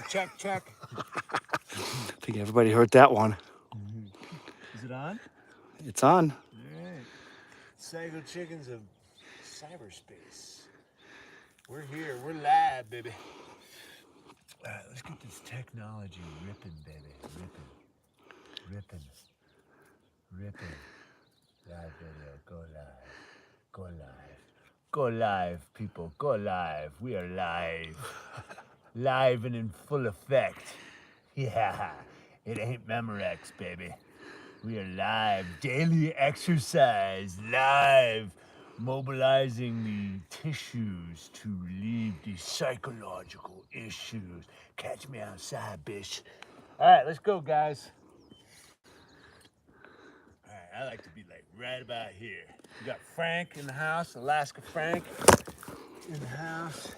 check, check. I think everybody heard that one. Is it on? It's on. All right. Psycho Chickens of cyberspace. We're here. We're live, baby. All right, let's get this technology ripping, baby. Ripping. Live video. Go live. Go live. Go live, people. Go live. We are live. Live and in full effect. Yeah. It ain't Memorex, baby. We are live. Daily exercise. Live. Mobilizing the tissues to relieve the psychological issues. Catch me outside, bitch. All right, let's go, guys. All right, I like to be like right about here. We got Frank in the house, Alaska Frank in the house.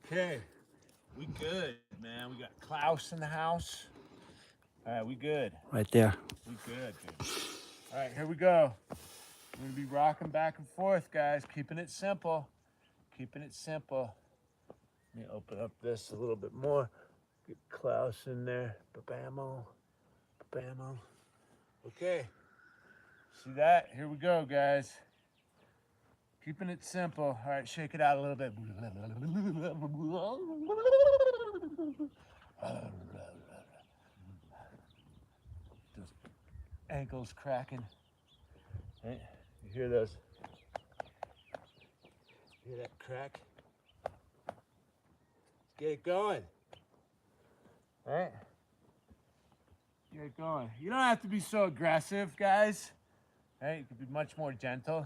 Okay, we good, man. We got Klaus in the house. All right, we good. Right there. We good, dude. All right, here we go. We're gonna be rocking back and forth, guys. Keeping it simple. Keeping it simple. Let me open up this a little bit more. Get Klaus in there. Ba-bamo. Ba-bamo. Okay. See that? Here we go, guys. Keeping it simple. All right, shake it out a little bit. Those ankles cracking. Right? You hear those? You hear that crack? Let's get it going. All right? Get it going. You don't have to be so aggressive, guys. Right? You can be much more gentle.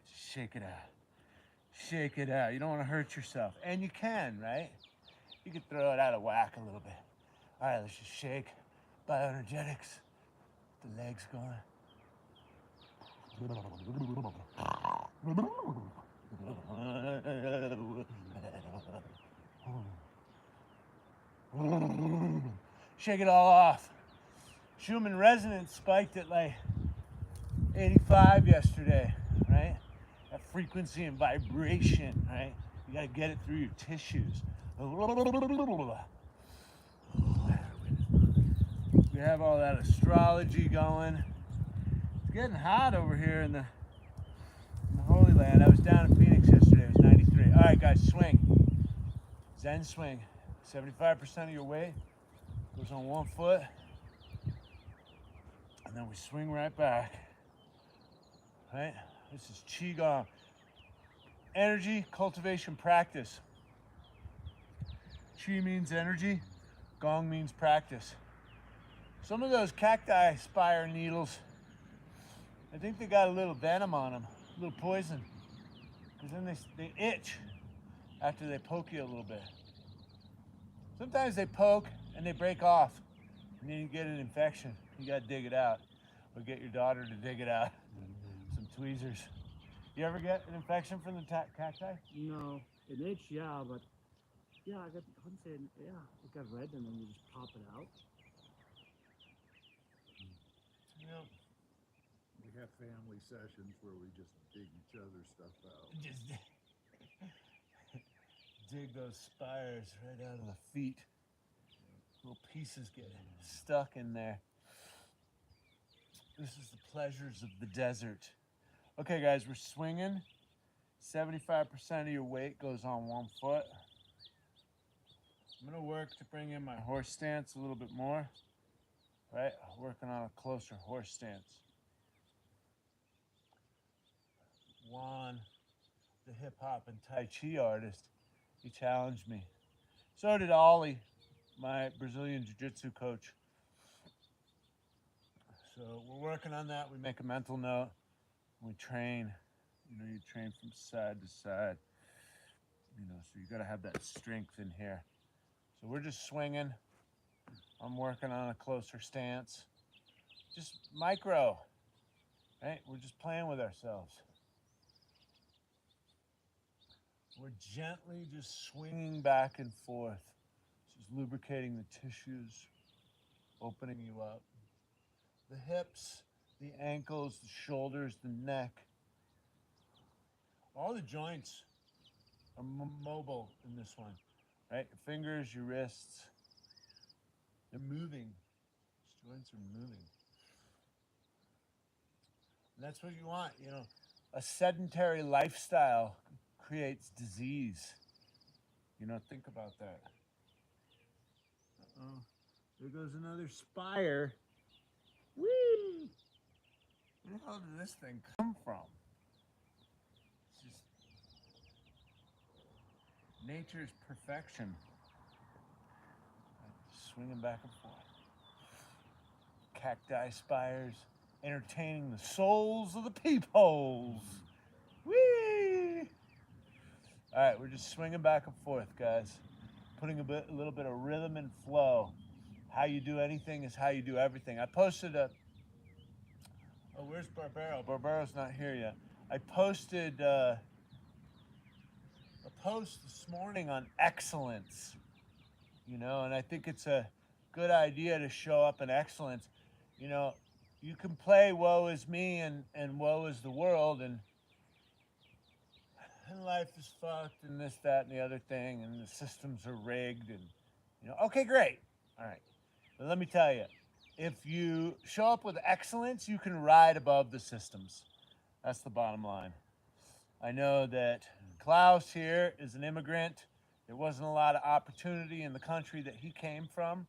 Just shake it out. Shake it out. You don't want to hurt yourself. And you can, right? You can throw it out of whack a little bit. All right, let's just shake. Bioenergetics. The legs going. Shake it all off. Schumann resonance spiked at like 85 yesterday, right? That frequency and vibration, right? You gotta get it through your tissues. We have all that astrology going. It's getting hot over here in the Holy Land. I was down in Phoenix yesterday. It was 93. All right, guys, swing. Zen swing. 75% of your weight goes on one foot. And then we swing right back. Right? This is Chi Gong. Energy cultivation practice. Chi means energy. Gong means practice. Some of those cacti spire needles, I think they got a little venom on them, a little poison. Because then they itch after they poke you a little bit. Sometimes they poke and they break off. And then you get an infection. You got to dig it out. Or get your daughter to dig it out. Some tweezers. You ever get an infection from the cacti? No, an itch, yeah, but yeah, I wouldn't say, yeah, it got red and then you just pop it out. No. We have family sessions where we just dig each other's stuff out. Just dig those spires right out of the feet. Little pieces get stuck in there. This is the pleasures of the desert. Okay, guys, we're swinging. 75% of your weight goes on one foot. I'm gonna work to bring in my horse stance a little bit more. Right? Working on a closer horse stance. Juan, the hip hop and Tai Chi artist, he challenged me. So did Ollie, my Brazilian Jiu-Jitsu coach. So we're working on that. We make a mental note. We train. You know, you train from side to side. You know, so you got to have that strength in here. So we're just swinging. I'm working on a closer stance. Just micro, right? We're just playing with ourselves. We're gently just swinging back and forth. Just lubricating the tissues, opening you up. The hips, the ankles, the shoulders, the neck. All the joints are mobile in this one, right? Your fingers, your wrists, they're moving. These joints are moving. And that's what you want, you know. A sedentary lifestyle creates disease. You know, think about that. Uh-oh. There goes another spire. Whee! Where the hell did this thing come from? It's just nature's perfection. Swinging back and forth. Cacti spires entertaining the souls of the peepholes. Whee! All right, we're just swinging back and forth, guys. Putting a little bit of rhythm and flow. How you do anything is how you do everything. I posted a. Oh, where's Barbaro? Barbaro's not here yet. I posted a post this morning on excellence. You know, and I think it's a good idea to show up in excellence. You know, you can play woe is me and woe is the world, and life is fucked and this, that, and the other thing, and the systems are rigged, and, you know, okay, great. All right. But let me tell you, if you show up with excellence, you can ride above the systems. That's the bottom line. I know that Klaus here is an immigrant. There wasn't a lot of opportunity in the country that he came from,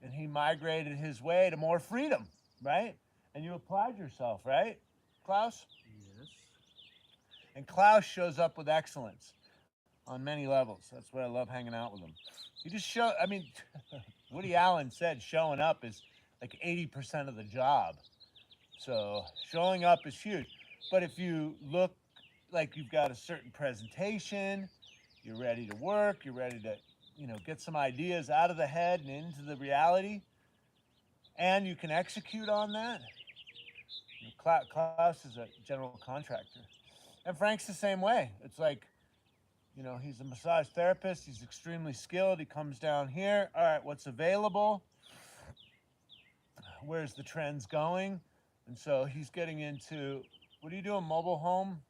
and he migrated his way to more freedom, right? And you applied yourself, right, Klaus? Yes. And Klaus shows up with excellence on many levels. That's why I love hanging out with him. He just I mean, Woody Allen said showing up is like 80% of the job. So showing up is huge. But if you look like you've got a certain presentation, you're ready to work, you're ready to, you know, get some ideas out of the head and into the reality, and you can execute on that. Klaus is a general contractor. And Frank's the same way. It's like, you know, he's a massage therapist. He's extremely skilled. He comes down here. All right, what's available? Where's the trends going? And so he's getting into, what do you do, a mobile home?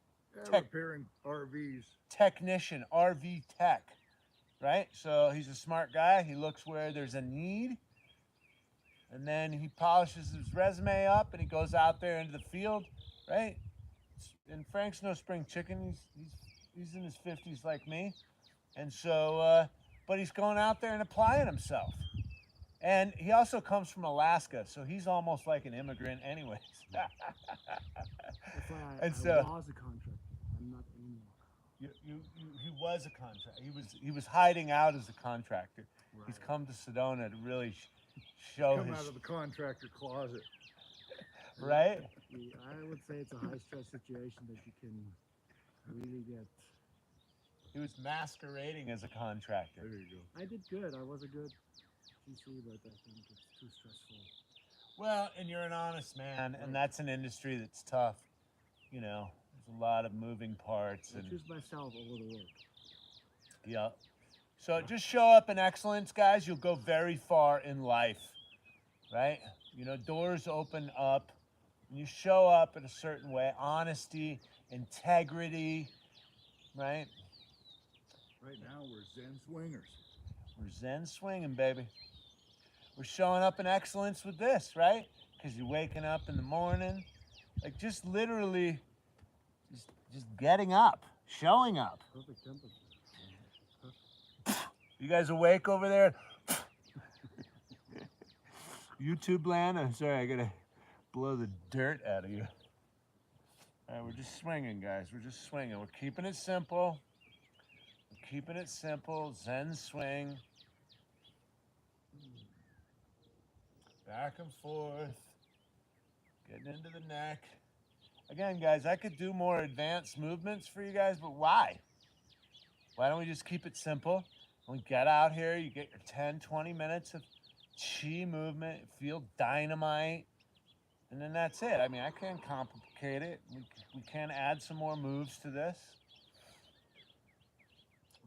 Repairing RVs. Technician, RV tech, right? So he's a smart guy. He looks where there's a need. And then he polishes his resume up and he goes out there into the field, right? And Frank's no spring chicken. He's in his 50s like me. And so, but he's going out there and applying himself. And he also comes from Alaska, so he's almost like an immigrant anyways. That's why I And was so- a contractor. I'm not anymore. He was a contractor. He was hiding out as a contractor. Right. He's come to Sedona to really show Come his, out of the contractor closet. right? Yeah, I would say it's a high stress situation that you can really get. He was masquerading as a contractor. There you go. I did good. I was a good GC, but I think it's too stressful. Well, and you're an honest man, and that's an industry that's tough. You know, there's a lot of moving parts, I and choose myself over the work. yeah. So just show up in excellence, guys. You'll go very far in life, right? You know, doors open up. You show up in a certain way, honesty, integrity, right? Right now we're Zen swingers. We're Zen swinging, baby. We're showing up in excellence with this, right? Because you're waking up in the morning, like just literally, just getting up, showing up. Perfect temperature. You guys awake over there? YouTube land? I'm sorry, I gotta blow the dirt out of you. All right, we're just swinging, guys. We're just swinging. We're keeping it simple. We're keeping it simple. Zen swing. Back and forth. Getting into the neck. Again, guys, I could do more advanced movements for you guys, but why? Why don't we just keep it simple? When we get out here, you get your 10, 20 minutes of chi movement, feel dynamite, and then that's it. I mean, I can't complicate it. We can add some more moves to this.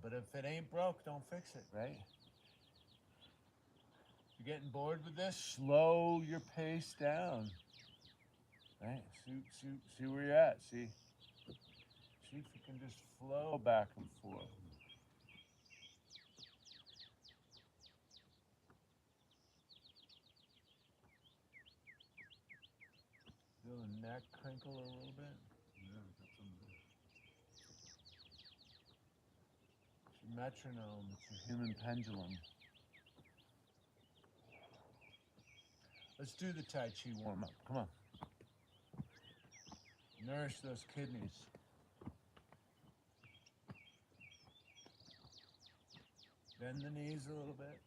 But if it ain't broke, don't fix it, right? You're getting bored with this? Slow your pace down. Right? See where you're at. See See if you can just flow back and forth. Feel the neck crinkle a little bit. Yeah, I got some of that. It's your metronome. It's your human pendulum. Let's do the Tai Chi warm-up. Come on. Nourish those kidneys. Bend the knees a little bit.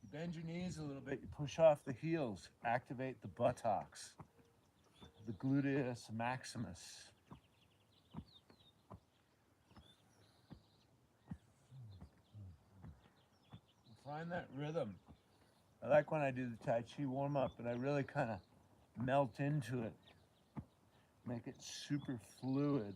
You bend your knees a little bit. You push off the heels. Activate the buttocks. The gluteus maximus. Find that rhythm. I like when I do the Tai Chi warm-up and I really kind of melt into it. Make it super fluid.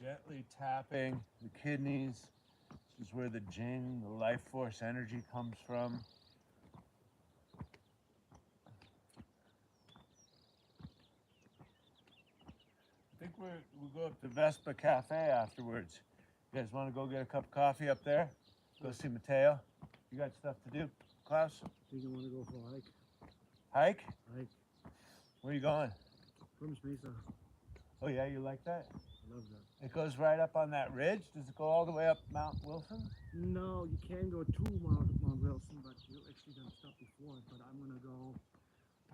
Gently tapping the kidneys. This is where the Jing, the life force energy comes from. I think we'll go up to Vespa Cafe afterwards. You guys want to go get a cup of coffee up there? Go see Mateo? You got stuff to do, Klaus? I think I want to go for a hike. Hike? Hike. Where you going? Burns Mesa. Oh yeah, you like that? I love that. It goes right up on that ridge? Does it go all the way up Mount Wilson? No, you can go to Mount Wilson, but you actually done stop before it. But I'm gonna go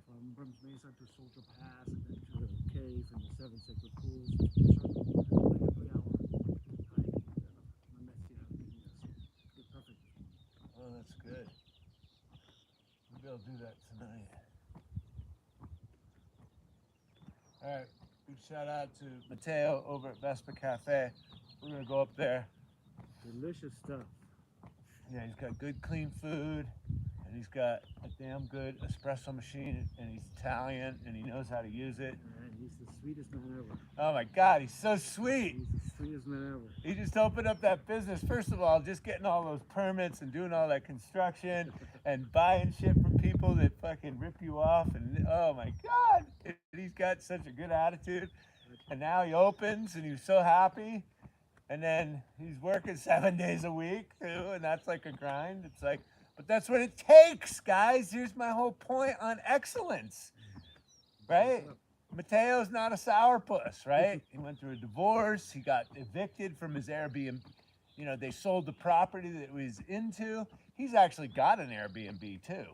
from Burns Mesa to Soldier Pass and then to the cave and the Seven Sacred Pools. Like a 3-hour hike. My messy it's perfect. Oh, that's good. Maybe I'll do that tonight. All right, big shout out to Mateo over at Vespa Cafe. We're gonna go up there. Delicious stuff. Yeah, he's got good, clean food, and he's got a damn good espresso machine, and he's Italian, and he knows how to use it. And he's the sweetest man ever. Oh my God, he's so sweet. He's the sweetest man ever. He just opened up that business. First of all, just getting all those permits and doing all that construction and buying shit from people that fucking rip you off. And oh my God, he's got such a good attitude. And now he opens and he's so happy. And then he's working 7 days a week too. And that's like a grind. It's like, but that's what it takes, guys. Here's my whole point on excellence, right? Mateo's not a sourpuss, right? He went through a divorce. He got evicted from his Airbnb. You know, they sold the property that he was into. He's actually got an Airbnb too.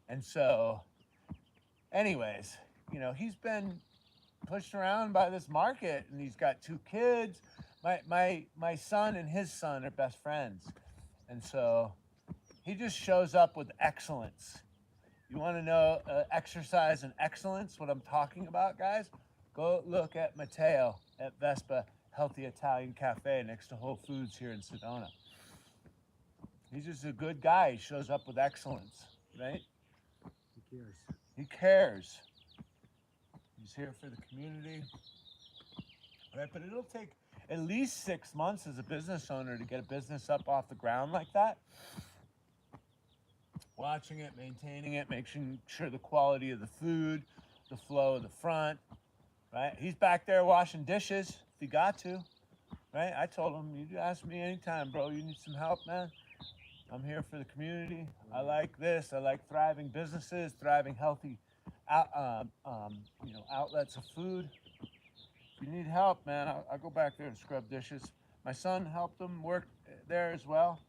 And so, anyways, you know, he's been pushed around by this market and he's got 2 kids. My son and his son are best friends. And so he just shows up with excellence. You want to know exercise and excellence, what I'm talking about, guys? Go look at Mateo at Vespa Healthy Italian Cafe next to Whole Foods here in Sedona. He's just a good guy. He shows up with excellence, right? He cares. He cares. He's here for the community, right? But it'll take at least 6 months as a business owner to get a business up off the ground like that. Watching it, maintaining it, making sure the quality of the food, the flow of the front, right? He's back there washing dishes if he got to, right? I told him, you ask me anytime, bro, you need some help, man. I'm here for the community. I like this. I like thriving businesses, thriving healthy outlets of food. If you need help, man, I'll go back there and scrub dishes. My son helped him work there as well.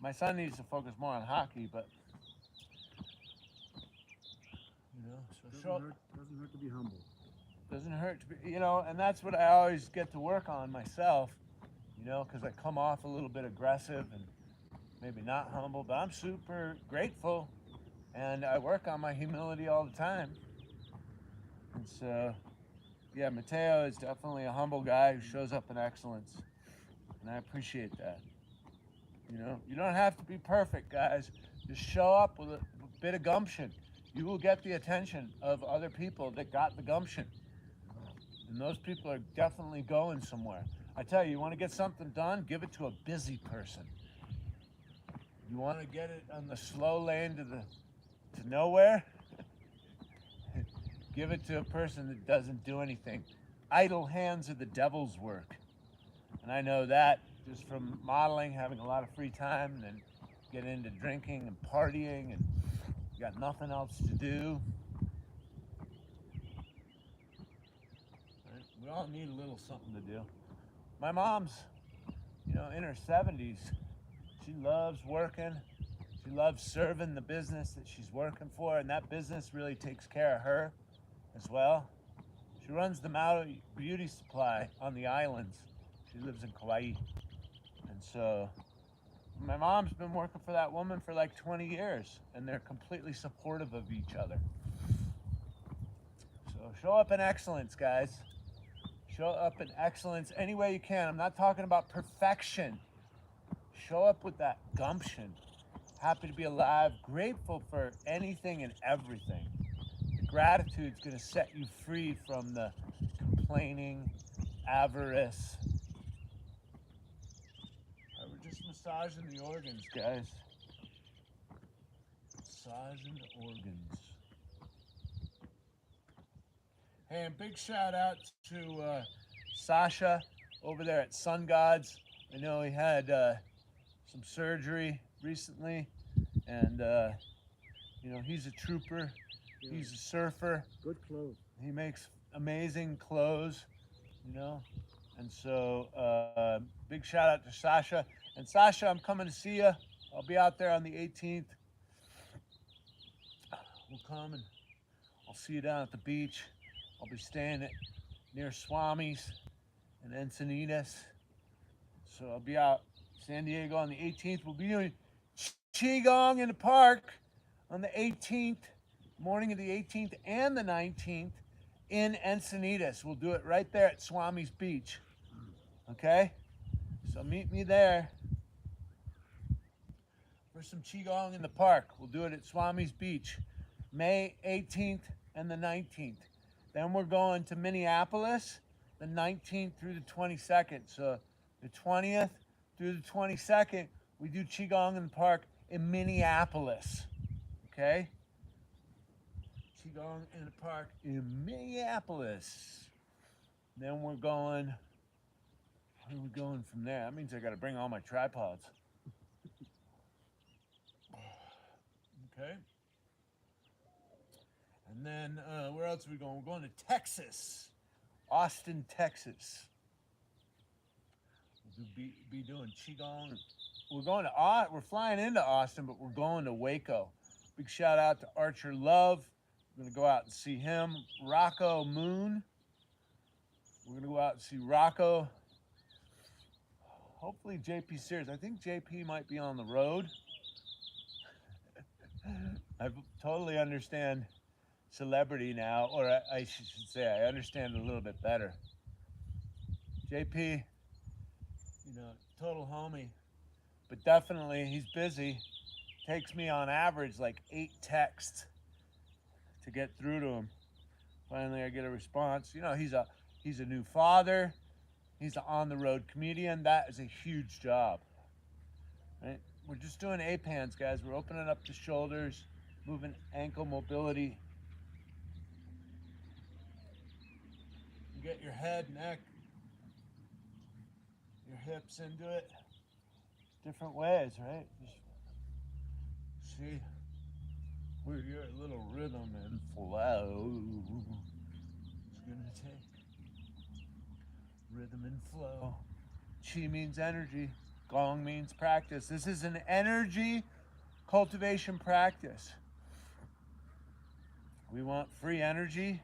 My son needs to focus more on hockey, but Doesn't hurt to be humble. Doesn't hurt to be, and that's what I always get to work on myself, because I come off a little bit aggressive and maybe not humble, but I'm super grateful and I work on my humility all the time. And so, yeah, Mateo is definitely a humble guy who shows up in excellence, and I appreciate that. You know, you don't have to be perfect, guys. Just show up with a bit of gumption. You will get the attention of other people that got the gumption. And those people are definitely going somewhere. I tell you, you want to get something done, give it to a busy person. You want to get it on the slow lane to nowhere, give it to a person that doesn't do anything. Idle hands are the devil's work. And I know that just from modeling, having a lot of free time, and then get into drinking and partying, and you got nothing else to do. Right? We all need a little something to do. My mom's, in her 70s. She loves working. She loves serving the business that she's working for, and that business really takes care of her as well. She runs the Maui Beauty Supply on the islands. She lives in Kauai. And so my mom's been working for that woman for like 20 years, and they're completely supportive of each other. So show up in excellence, guys. Show up in excellence any way you can. I'm not talking about perfection. Show up with that gumption. Happy to be alive, grateful for anything and everything. The gratitude's going to set you free from the complaining, avarice. We're just massaging the organs, guys. Massaging the organs. Hey, and big shout out to Sasha over there at Sun Gods. I know he had some surgery recently, and he's a trooper. Yeah. He's a surfer. Good clothes. He makes amazing clothes, and so big shout out to Sasha. And Sasha, I'm coming to see you. I'll be out there on the 18th. We'll come and I'll see you down at the beach. I'll be staying near Swami's and Encinitas. So I'll be out San Diego on the 18th. We'll be doing Chi Gong in the park on the 18th, morning of the 18th and the 19th in Encinitas. We'll do it right there at Swami's Beach. Okay? So meet me there for some Chi Gong in the park. We'll do it at Swami's Beach, May 18th and the 19th. Then we're going to Minneapolis, the 19th through the 22nd. So the 20th through the 22nd, we do Chi Gong in the park in Minneapolis. Okay? Chi Gong in the park in Minneapolis. Then we're going, where are we going from there? That means I got to bring all my tripods. Okay. And then where else are we going? We're going to Texas, Austin, Texas. We'll be doing Qigong. We're flying into Austin, but we're going to Waco. Big shout out to Archer Love. We're going to go out and see him. Rocco Moon. We're going to go out and see Rocco. Hopefully JP Sears. I think JP might be on the road. I totally understand celebrity now, or I should say I understand it a little bit better. JP, total homie, but definitely he's busy. Takes me on average like 8 texts to get through to him. Finally I get a response. He's a new father. He's an on-the-road comedian. That is a huge job. Right? We're just doing APANs, guys. We're opening up the shoulders, moving ankle mobility. You get your head, neck, your hips into it. Different ways, right? Just see where your little rhythm and flow is gonna take. Rhythm and flow. Chi means energy. Gong means practice. This is an energy cultivation practice. We want free energy,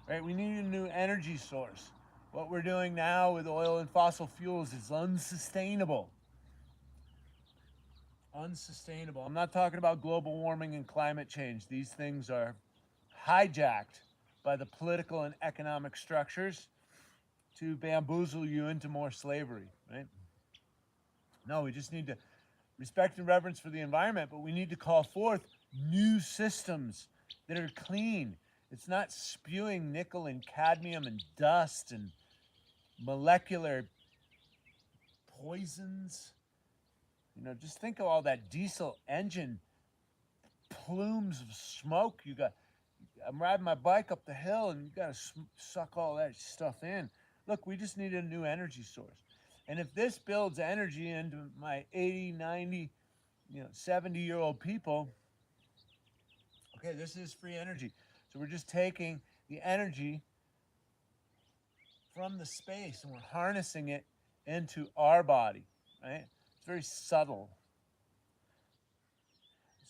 right? We need a new energy source. What we're doing now with oil and fossil fuels is unsustainable. Unsustainable. I'm not talking about global warming and climate change. These things are hijacked by the political and economic structures to bamboozle you into more slavery, right? No, we just need to respect and reverence for the environment, but we need to call forth new systems that are clean. It's not spewing nickel and cadmium and dust and molecular poisons. You know, just think of all that diesel engine plumes of smoke. I'm riding my bike up the hill and you got to suck all that stuff in. Look, we just need a new energy source. And if this builds energy into my 80, 90, 70-year-old people, okay, this is free energy. So we're just taking the energy from the space and we're harnessing it into our body, right? It's very subtle.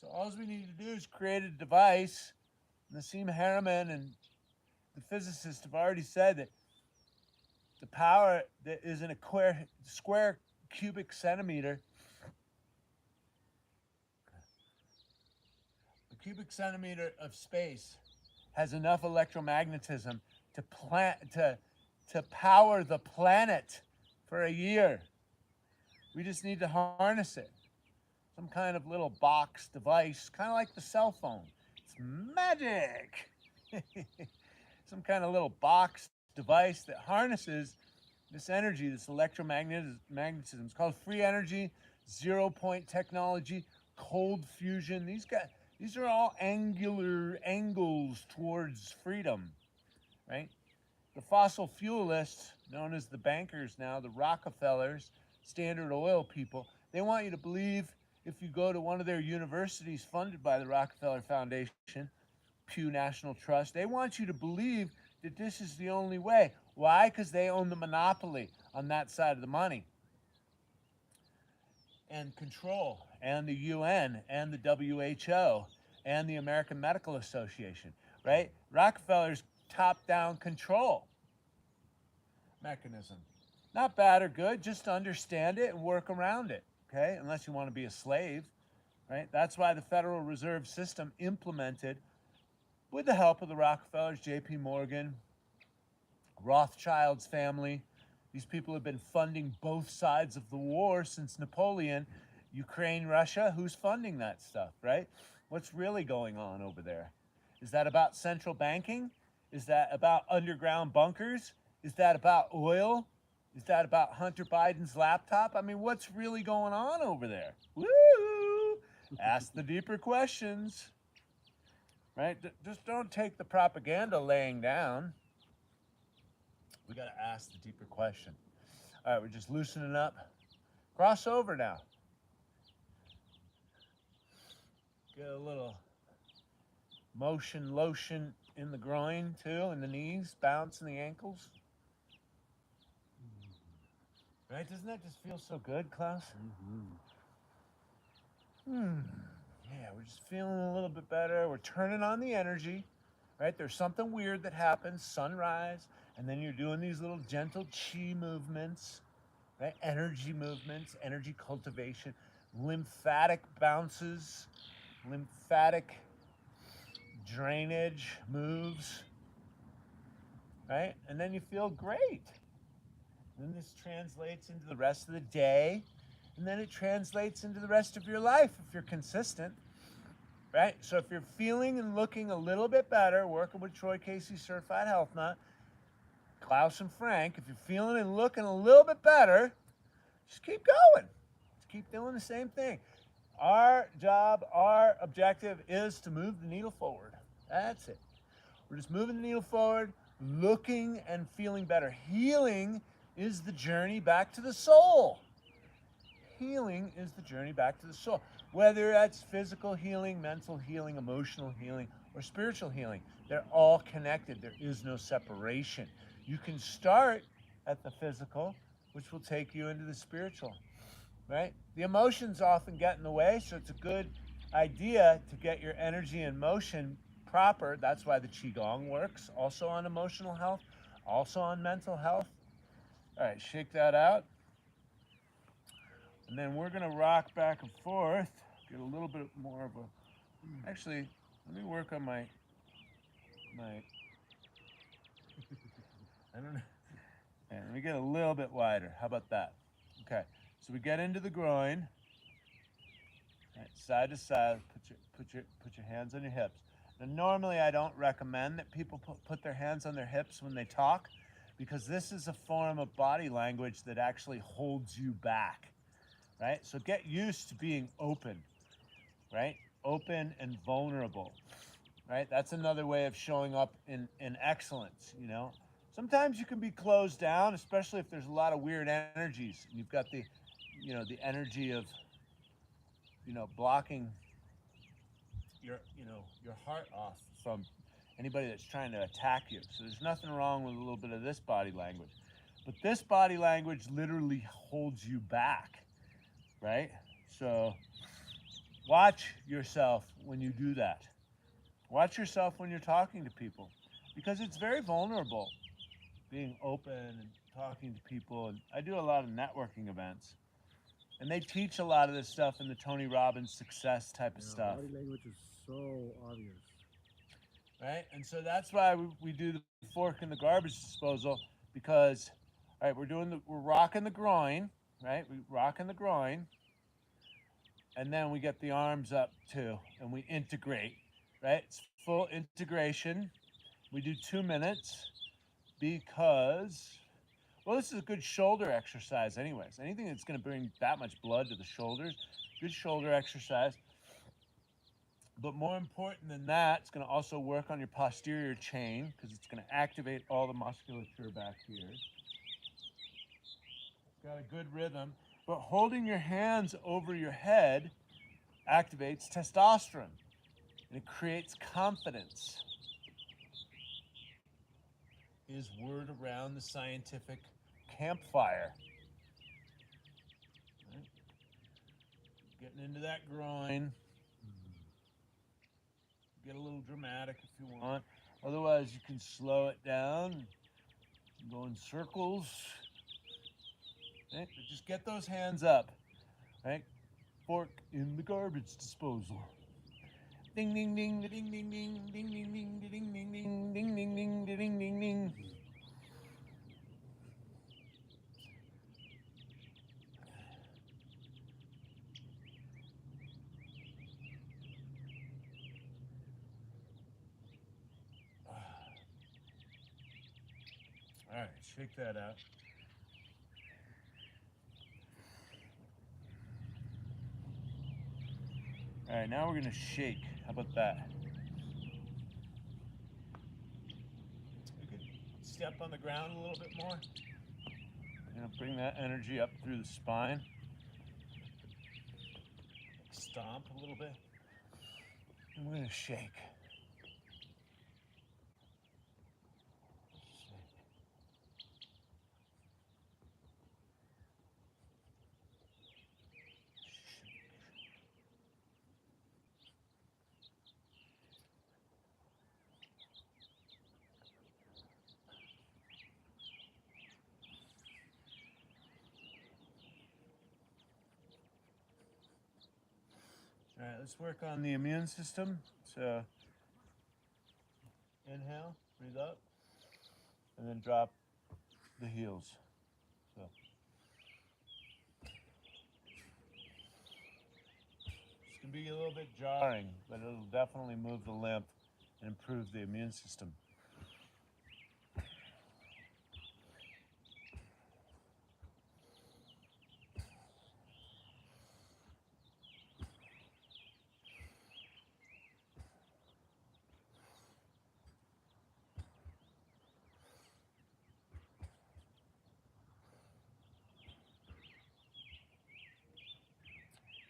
So all we need to do is create a device. Nassim Harriman and the physicists have already said that the power that is in a square cubic centimeter, a cubic centimeter of space has enough electromagnetism to power the planet for a year. We just need to harness it. Some kind of little box device, kind of like the cell phone. It's magic. Some kind of little box device that harnesses this energy, this electromagnetism. It's called free energy, 0-point technology, cold fusion. These are all angular angles towards freedom, right? The fossil fuelists, known as the bankers now, the Rockefellers, Standard Oil people, they want you to believe, if you go to one of their universities funded by the Rockefeller Foundation, Pew National Trust, they want you to believe that this is the only way. Why? Because they own the monopoly on that side of the money and control, and the UN and the WHO and the American Medical Association, right? Rockefeller's top-down control mechanism. Not bad or good, just understand it and work around it, okay? Unless you want to be a slave, right? That's why the Federal Reserve System implemented, with the help of the Rockefellers, J.P. Morgan, Rothschild's family. These people have been funding both sides of the war since Napoleon. Ukraine, Russia, who's funding that stuff, right? What's really going on over there? Is that about central banking? Is that about underground bunkers? Is that about oil? Is that about Hunter Biden's laptop? I mean, what's really going on over there? Woo! Ask the deeper questions, right? Just don't take the propaganda laying down. We got to ask the deeper question. All right, we're just loosening up. Cross over now. Get a little lotion in the groin too, in the knees, bounce in the ankles. Right? Doesn't that just feel so good, Klaus? Yeah, we're just feeling a little bit better. We're turning on the energy. Right? There's something weird that happens, sunrise, and then you're doing these little gentle chi movements, right? Energy movements, energy cultivation, lymphatic bounces, lymphatic drainage moves, right? And then you feel great. And then this translates into the rest of the day, and then it translates into the rest of your life if you're consistent. Right? So if you're feeling and looking a little bit better, working with Troy Casey Certified Health Nut, Klaus and Frank, if you're feeling and looking a little bit better, just keep going. Just keep doing the same thing. Our job, our objective is to move the needle forward. That's it. We're just moving the needle forward, looking and feeling better. Healing is the journey back to the soul. Healing is the journey back to the soul. Whether that's physical healing, mental healing, emotional healing, or spiritual healing, they're all connected. There is no separation. You can start at the physical, which will take you into the spiritual, right? The emotions often get in the way, so it's a good idea to get your energy and motion proper. That's why the Chi Gong works, also on emotional health, also on mental health. All right, shake that out. And then we're gonna rock back and forth, get a little bit more of a, actually, let me work on my, I don't know, yeah, let me get a little bit wider. How about that? Okay, So we get into the groin, right, side to side. Put your hands on your hips. Now, normally, I don't recommend that people put their hands on their hips when they talk, because this is a form of body language that actually holds you back, right? So get used to being open, right? Open and vulnerable, right? That's another way of showing up in excellence, you know? Sometimes you can be closed down, especially if there's a lot of weird energies. And you've got the, you know, the energy of, you know, blocking your heart off from anybody that's trying to attack you. So there's nothing wrong with a little bit of this body language. But this body language literally holds you back, right? So watch yourself when you do that. Watch yourself when you're talking to people, because it's very vulnerable being open and talking to people. And I do a lot of networking events, and they teach a lot of this stuff in the Tony Robbins success type of stuff. Body language is so obvious. Right? And so that's why we do the fork in the garbage disposal, because, all right, we're rocking the groin, right? We rocking the groin, and then we get the arms up too, and we integrate, right? It's full integration. We do 2 minutes because, well, this is a good shoulder exercise, anyways. Anything that's going to bring that much blood to the shoulders, good shoulder exercise. But more important than that, it's going to also work on your posterior chain, because it's going to activate all the musculature back here. It's got a good rhythm. But holding your hands over your head activates testosterone, and it creates confidence. Is word around the scientific campfire. Right? Getting into that groin. Get a little dramatic if you want. Otherwise, you can slow it down, go in circles. Right? But just get those hands up. Right? Fork in the garbage disposal. Ding ding ding ding ding ding ding ding ding ding ding ding ding ding ding ding ding ding. All right, shake that out. All right, now we're gonna shake. How about that? You could step on the ground a little bit more. You're gonna bring that energy up through the spine. Stomp a little bit. And we're gonna shake. All right, let's work on the immune system. So inhale, breathe up, and then drop the heels. So it's gonna be a little bit jarring, but it'll definitely move the lymph and improve the immune system.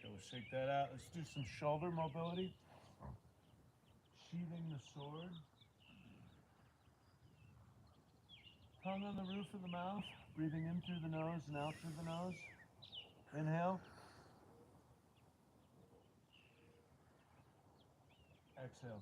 Okay, we'll shake that out. Let's do some shoulder mobility. Sheathing the sword. Tongue on the roof of the mouth. Breathing in through the nose and out through the nose. Inhale. Exhale.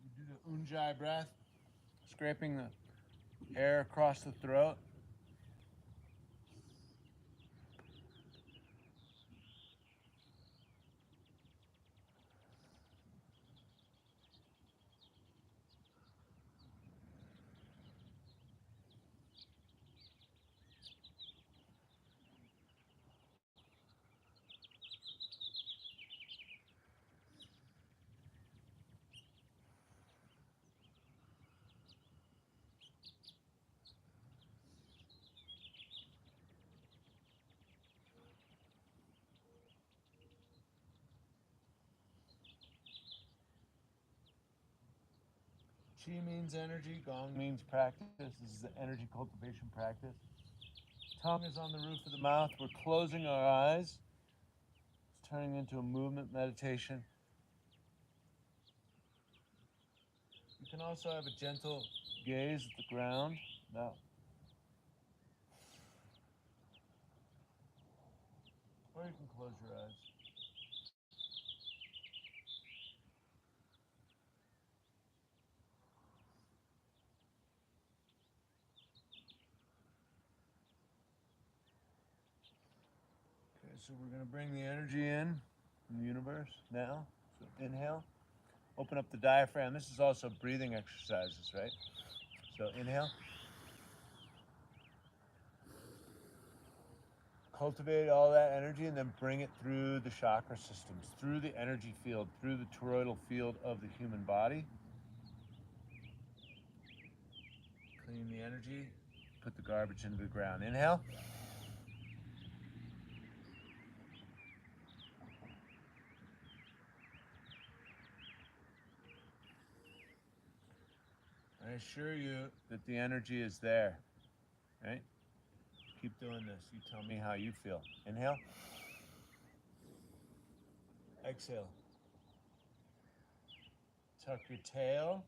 You do the Ujjayi breath. scraping the air across the throat. Chi means energy, Gong means practice. This is the energy cultivation practice. Tongue is on the roof of the mouth. We're closing our eyes. It's turning into a movement meditation. You can also have a gentle gaze at the ground. Now, or you can close your eyes. Okay, so we're going to bring the energy in from the universe now. So inhale, open up the diaphragm. This is also breathing exercises, right? So inhale, cultivate all that energy and then bring it through the chakra systems, through the energy field, through the toroidal field of the human body. Clean the energy, put the garbage into the ground. Inhale. I assure you that the energy is there, right? Keep doing this. You tell me how you feel. Inhale. Exhale. Tuck your tail.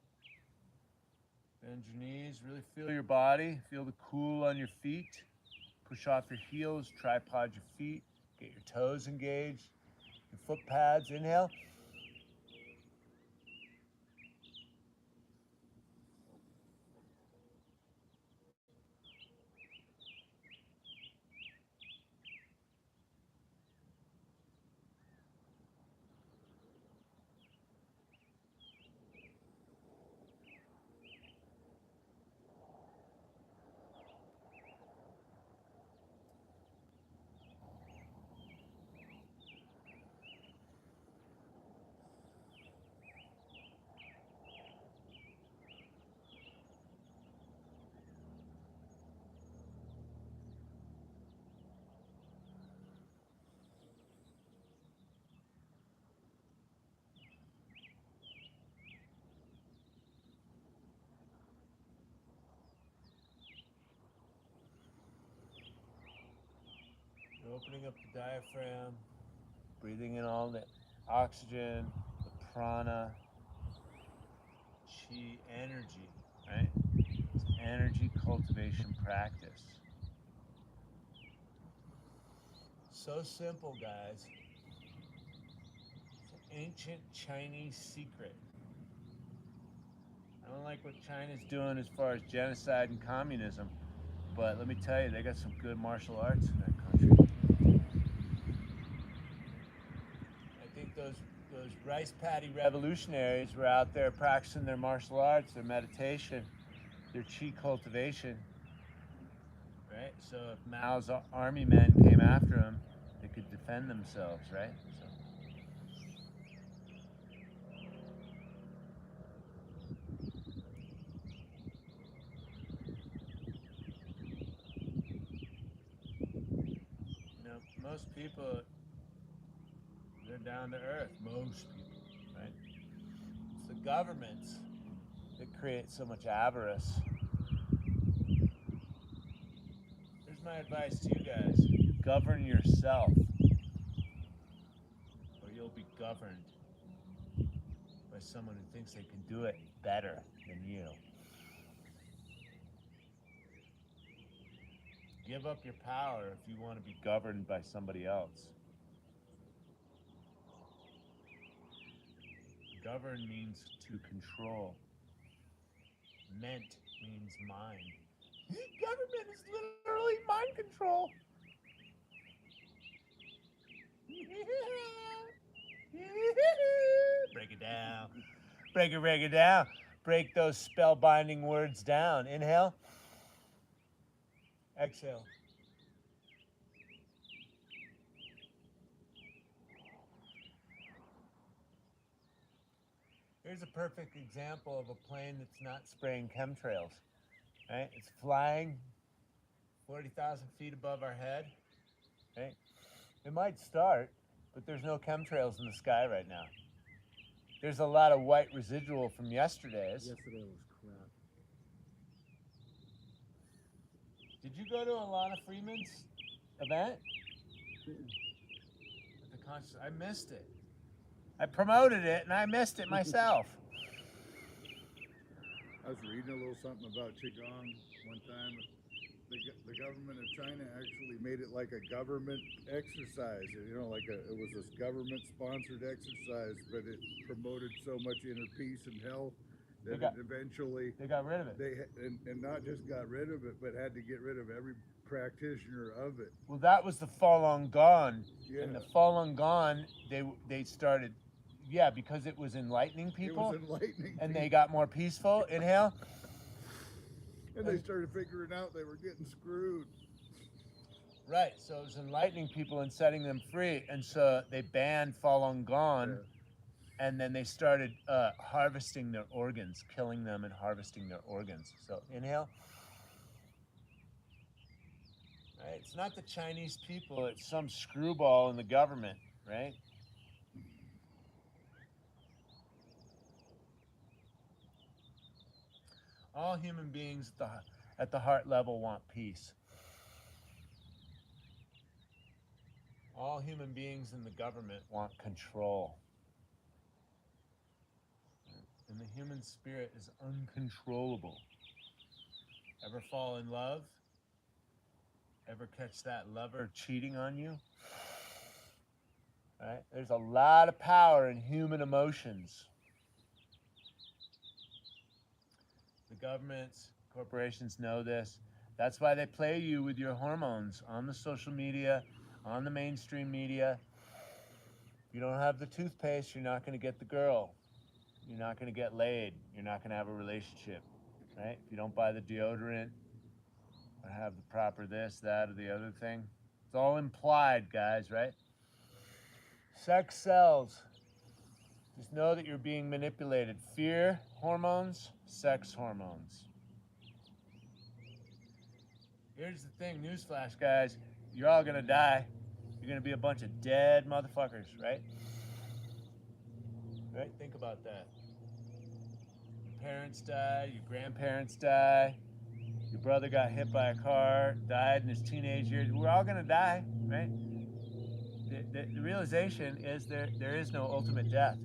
Bend your knees. Really feel your body. Feel the cool on your feet. Push off your heels. Tripod your feet. Get your toes engaged. Your foot pads. Inhale. You're opening up the diaphragm, breathing in all the oxygen, the prana, chi energy, right? It's energy cultivation practice. So simple, guys. It's an ancient Chinese secret. I don't like what China's doing as far as genocide and communism, but let me tell you, they got some good martial arts in that country. I think those rice paddy revolutionaries were out there practicing their martial arts, their meditation, their chi cultivation, right? So if Mao's army men came after them, they could defend themselves, right? So. You know, most people, they're down to earth. Most people, right? It's the governments that create so much avarice. Here's my advice to you guys. Govern yourself, or you'll be governed by someone who thinks they can do it better than you. Give up your power if you want to be governed by somebody else. Govern means to control. Ment means mind. The government is literally mind control. Break it down. Break it down. Break those spellbinding words down. Inhale. Exhale. Here's a perfect example of a plane that's not spraying chemtrails. Right? It's flying 40,000 feet above our head. Right? It might start, but there's no chemtrails in the sky right now. There's a lot of white residual from yesterday's. Yesterday was crap. Did you go to Alana Freeman's event? At the concert? I missed it. I promoted it and I missed it myself. I was reading a little something about Chi Gong one time. The government of China actually made it like a government exercise. You know, like it was this government-sponsored exercise, but it promoted so much inner peace and health that eventually they got rid of it. And not just got rid of it, but had to get rid of every practitioner of it. Well, that was the Falun Gong, Yeah. and the Falun Gong they started, yeah, because it was enlightening people. It was enlightening, and people. they got more peaceful. Inhale. And they started figuring out they were getting screwed. Right, so it was enlightening people and setting them free, and so they banned Falun Gong, Yeah. and then they started harvesting their organs, killing them and harvesting their organs. So inhale. Right, it's not the Chinese people; it's some screwball in the government, right? All human beings at the heart level want peace. All human beings in the government want control. And the human spirit is uncontrollable. Ever fall in love? Ever catch that lover cheating on you? Right? There's a lot of power in human emotions. The governments, corporations know this. That's why they play you with your hormones on the social media, on the mainstream media. If you don't have the toothpaste, you're not going to get the girl. You're not going to get laid. You're not going to have a relationship, right? If you don't buy the deodorant or have the proper this, that, or the other thing. It's all implied, guys, right? Sex sells. Just know that you're being manipulated. Fear hormones, sex hormones. Here's the thing, newsflash, guys. You're all gonna die. You're gonna be a bunch of dead motherfuckers, right? Right? Think about that. Your parents die, your grandparents die, your brother got hit by a car, died in his teenage years. We're all gonna die, right? The realization is there is no ultimate death.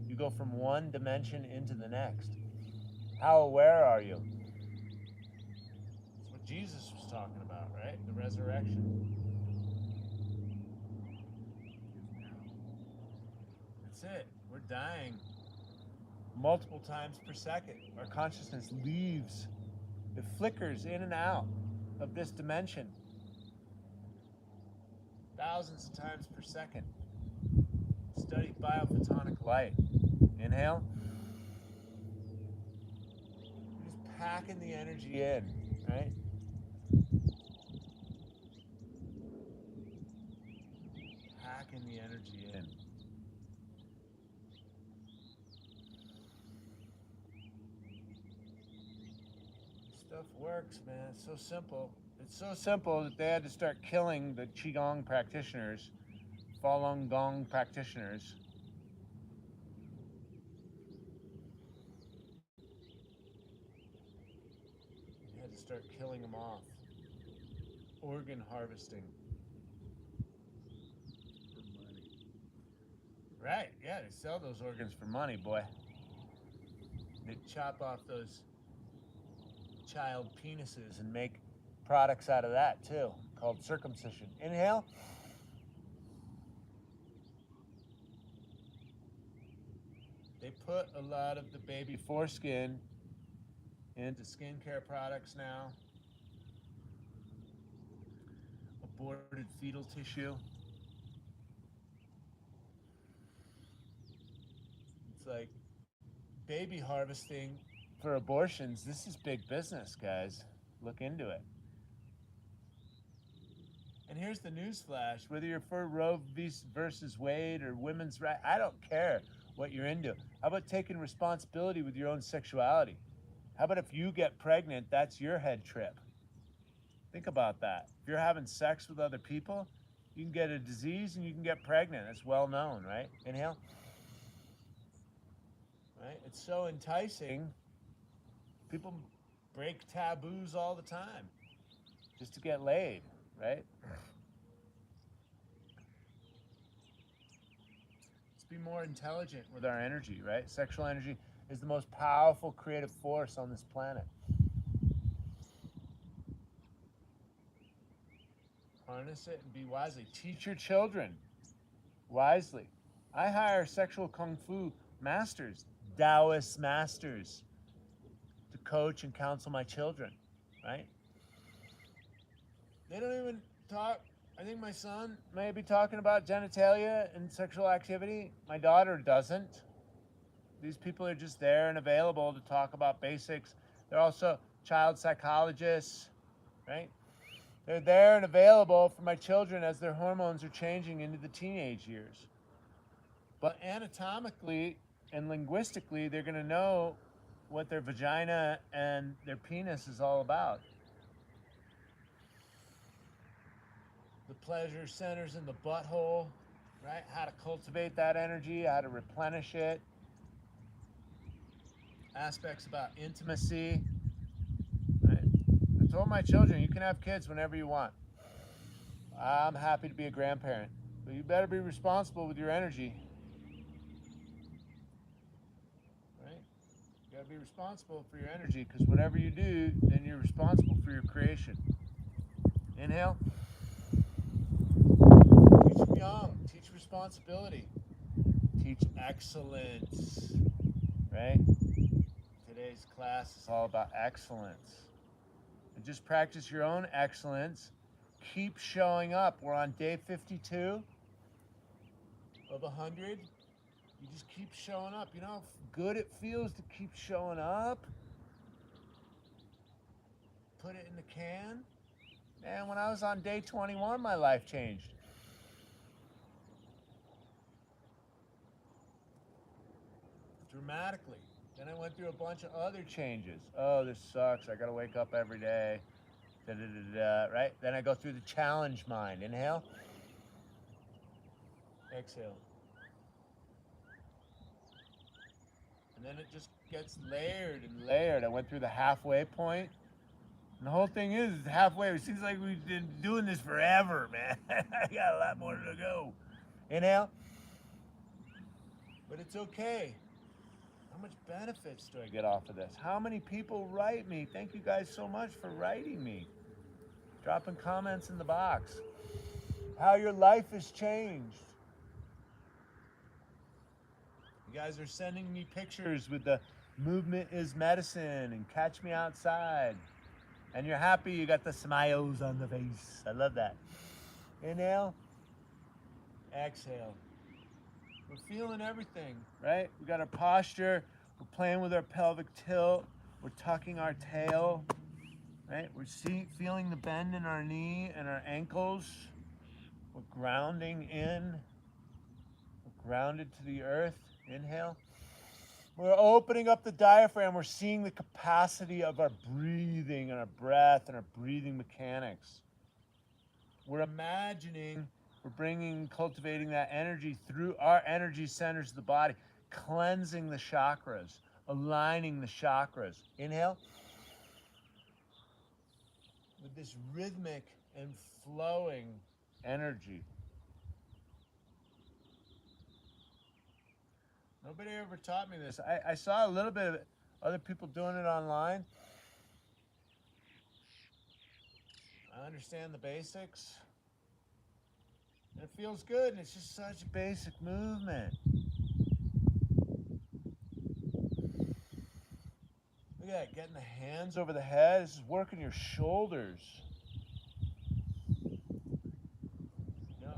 You go from one dimension into the next. How aware are you? That's what Jesus was talking about, right? The resurrection. That's it. We're dying multiple times per second. Our consciousness leaves. It flickers in and out of this dimension thousands of times per second. Study biophotonic light. Inhale. You're just packing the energy in, right? Packing the energy in. Stuff works, man. It's so simple. It's so simple that they had to start killing the Chi Gong practitioners, Falun Gong practitioners. You had to start killing them off. Organ harvesting. For money. Right, yeah, they sell those organs for money, boy. They chop off those child penises and make products out of that too, called circumcision. Inhale. They put a lot of the baby foreskin into skincare products now, aborted fetal tissue. It's like baby harvesting for abortions. This is big business, guys. Look into it. And here's the news flash. Whether you're for Roe versus Wade or women's rights, I don't care what you're into. How about taking responsibility with your own sexuality? How about if you get pregnant, that's your head trip? Think about that. If you're having sex with other people, you can get a disease and you can get pregnant. That's well known, right? Inhale. Right? It's so enticing. People break taboos all the time just to get laid, right? Let's be more intelligent with our energy, right? Sexual energy is the most powerful creative force on this planet. Harness it and be wisely. Teach your children wisely. I hire sexual kung fu masters, Taoist masters, to coach and counsel my children, right? They don't even talk. I think my son may be talking about genitalia and sexual activity. My daughter doesn't. These people are just there and available to talk about basics. They're also child psychologists, right? They're there and available for my children as their hormones are changing into the teenage years. But anatomically and linguistically, they're going to know what their vagina and their penis is all about. The pleasure centers in the butthole, right? How to cultivate that energy, how to replenish it. Aspects about intimacy, right? I told my children, you can have kids whenever you want. I'm happy to be a grandparent, but you better be responsible with your energy, right? You gotta be responsible for your energy, because whatever you do, then you're responsible for your creation. Inhale. Teach them young. Teach responsibility. Teach excellence, right? Today's class is all about excellence. And just practice your own excellence. Keep showing up. We're on day 52 of 100. You just keep showing up. You know how good it feels to keep showing up? Put it in the can. Man, when I was on day 21, my life changed. Dramatically. Then I went through a bunch of other changes. Oh, this sucks. I gotta wake up every day. Da, da, da, da, right? Then I go through the challenge mind. Inhale. Exhale. And then it just gets layered and layered. I went through the halfway point. And the whole thing is halfway. It seems like we've been doing this forever, man. I got a lot more to go. Inhale. But it's okay. How much benefits do I get off of this? How many people write me? Thank you guys so much for writing me. Dropping comments in the box. How your life has changed. You guys are sending me pictures with the movement is medicine and catch me outside. And you're happy, you got the smiles on the face. I love that. Inhale. Exhale. We're feeling everything, right? We got our posture. We're playing with our pelvic tilt. We're tucking our tail, right? We're feeling the bend in our knee and our ankles. We're grounding in. We're grounded to the earth. Inhale. We're opening up the diaphragm. We're seeing the capacity of our breathing and our breath and our breathing mechanics. We're imagining we're bringing, cultivating that energy through our energy centers of the body, cleansing the chakras, aligning the chakras. Inhale. With this rhythmic and flowing energy. Nobody ever taught me this. I saw a little bit of other people doing it online. I understand the basics. And it feels good, and it's just such a basic movement. Look yeah, getting the hands over the head. This is working your shoulders. You know,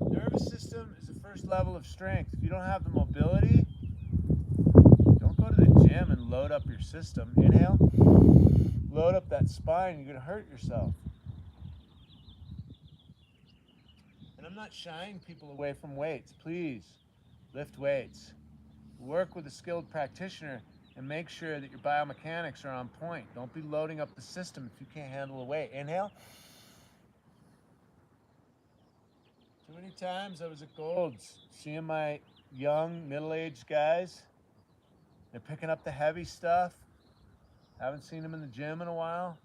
nervous system is the first level of strength. If you don't have the mobility, don't go to the gym and load up your system. Inhale. Load up that spine. You're going to hurt yourself. And I'm not shying people away from weights. Please lift weights. Work with a skilled practitioner and make sure that your biomechanics are on point. Don't be loading up the system if you can't handle a weight. Inhale. Too many times I was at Gold's seeing my young, middle-aged guys. They're picking up the heavy stuff. Haven't seen them in the gym in a while.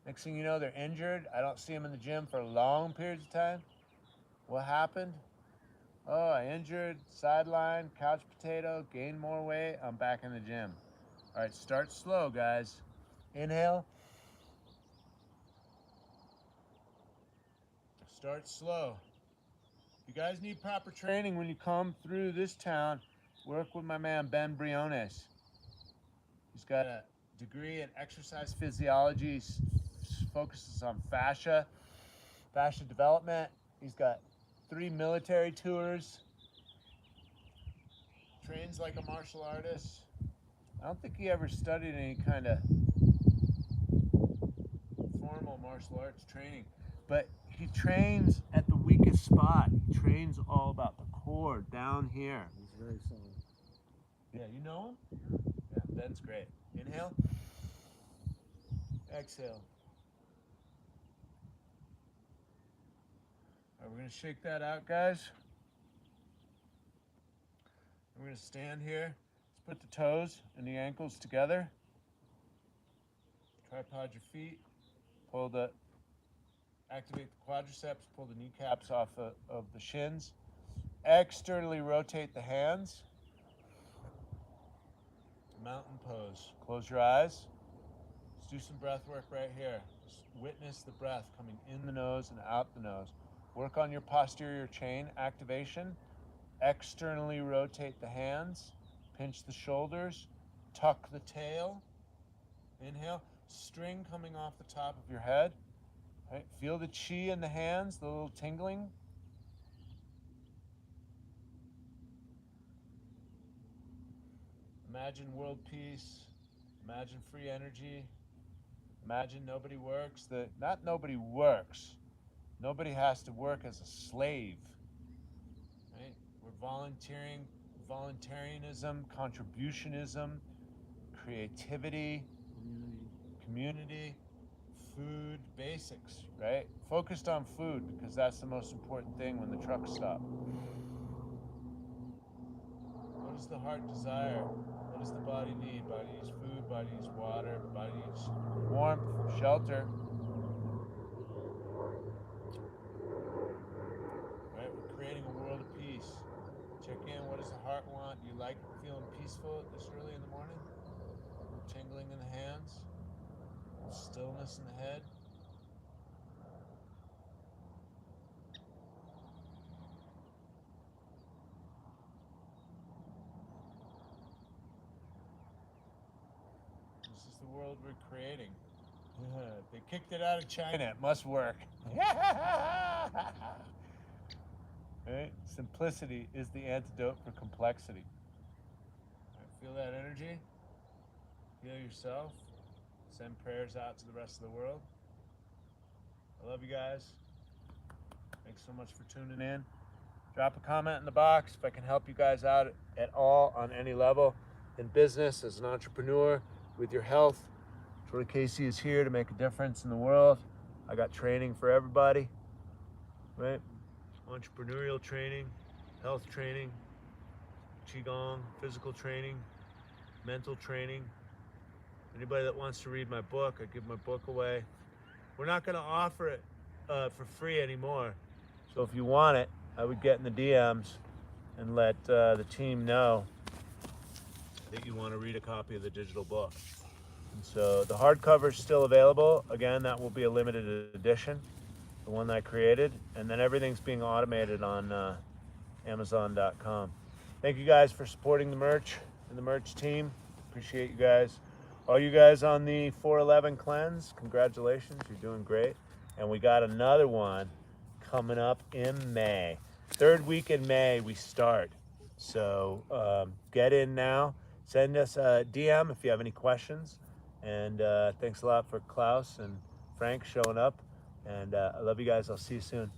Next thing you know, they're injured. I don't see them in the gym for long periods of time. What happened? Oh, I injured, sideline, couch potato, gained more weight. I'm back in the gym. All right, start slow, guys. Inhale. Start slow. You guys need proper training when you come through this town. Work with my man, Ben Briones. He's got a degree in exercise physiology. He focuses on fascia development. He's got 3 military tours. Trains like a martial artist. I don't think he ever studied any kind of formal martial arts training, but he trains at the weakest spot. He trains all about the core down here. He's very solid. Yeah, you know him? Yeah, Ben's great. Inhale. Exhale. All right, we're going to shake that out, guys. We're going to stand here. Let's put the toes and the ankles together. Tripod your feet. Activate the quadriceps. Pull the kneecaps off of the shins. Externally rotate the hands. Mountain pose. Close your eyes. Let's do some breath work right here. Just witness the breath coming in the nose and out the nose. Work on your posterior chain activation. Externally rotate the hands. Pinch the shoulders. Tuck the tail. Inhale. String coming off the top of your head. Right. Feel the chi in the hands, the little tingling. Imagine world peace. Imagine free energy. Imagine nobody works. Not nobody works. Nobody has to work as a slave. Right? We're volunteering, voluntarism, contributionism, creativity, community, food, basics, right? Focused on food because that's the most important thing when the trucks stop. What does the heart desire? What does the body need? Body needs food, body needs water, body needs warmth, shelter. Right? We're creating a world of peace. Check in. What does the heart want? Do you like feeling peaceful this early in the morning? Tingling in the hands? Stillness in the head? This is the world we're creating. They kicked it out of China. It must work. Right? Simplicity is the antidote for complexity. Right, feel that energy. Feel yourself. Send prayers out to the rest of the world. I love you guys. Thanks so much for tuning in. Drop a comment in the box if I can help you guys out at all on any level in business, as an entrepreneur, with your health. Troy Casey is here to make a difference in the world. I got training for everybody, right? Entrepreneurial training, health training, Chi Gong, physical training, mental training. Anybody that wants to read my book, I give my book away. We're not going to offer it for free anymore. So if you want it, I would get in the DMs and let the team know that you want to read a copy of the digital book. And so the hardcover is still available. Again, that will be a limited edition, the one that I created. And then everything's being automated on Amazon.com. Thank you guys for supporting the merch and the merch team. Appreciate you guys. all you guys on the 411 cleanse, congratulations, you're doing great. And we got another one coming up in May. Third week in May, we start. So get in now. Send us a DM if you have any questions. And thanks a lot for Klaus and Frank showing up. And I love you guys. I'll see you soon.